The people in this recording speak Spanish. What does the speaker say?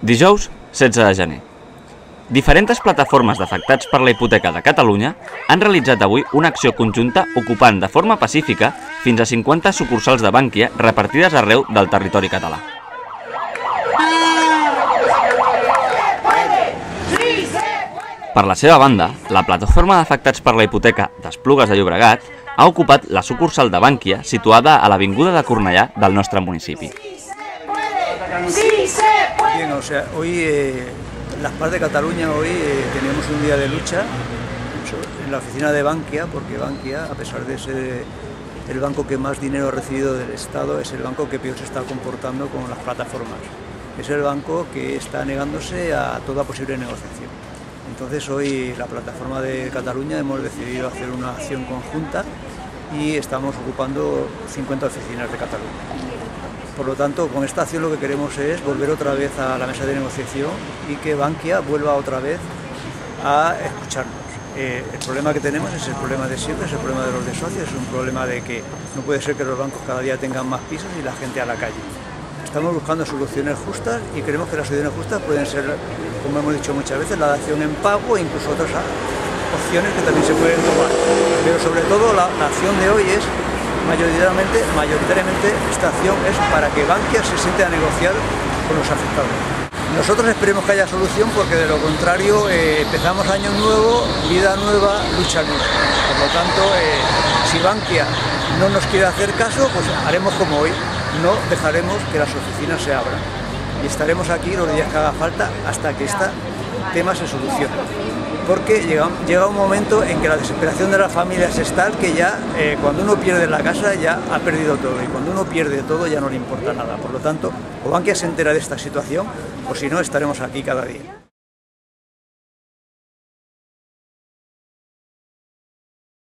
Dijous, 16 de gener. Diferents plataformes d'afectats per la hipoteca de Catalunya han realitzat avui una acció conjunta ocupant de forma pacífica fins a 50 sucursals de Bankia repartides arreu del territori català. Per la seva banda, la plataforma d'afectats per la hipoteca d'Esplugues de Llobregat ha ocupat la sucursal de Bankia situada a l'Avinguda de Cornellà del nostre municipi. Bien, o sea, hoy las PAS de Cataluña tenemos un día de lucha en la oficina de Bankia, porque Bankia, a pesar de ser el banco que más dinero ha recibido del Estado, es el banco que peor se está comportando con las plataformas. Es el banco que está negándose a toda posible negociación. Entonces hoy la plataforma de Cataluña hemos decidido hacer una acción conjunta y estamos ocupando 50 oficinas de Cataluña. Por lo tanto, con esta acción lo que queremos es volver otra vez a la mesa de negociación y que Bankia vuelva otra vez a escucharnos. El problema que tenemos es el problema de siempre, es el problema de los desahucios, es un problema de que no puede ser que los bancos cada día tengan más pisos y la gente a la calle. Estamos buscando soluciones justas y creemos que las soluciones justas pueden ser, como hemos dicho muchas veces, la dación en pago e incluso otras opciones que también se pueden tomar. Pero sobre todo la acción de hoy es mayoritariamente esta acción es para que Bankia se siente a negociar con los afectados. Nosotros esperemos que haya solución porque de lo contrario empezamos año nuevo, vida nueva, lucha nueva. Por lo tanto, si Bankia no nos quiere hacer caso, pues haremos como hoy, no dejaremos que las oficinas se abran y estaremos aquí los días que haga falta hasta que este tema se solucione. Porque llega un momento en que la desesperación de las familias es tal que ya cuando uno pierde la casa ya ha perdido todo y cuando uno pierde todo ya no le importa nada. Por lo tanto, o Bankia se entera de esta situación o si no estaremos aquí cada día.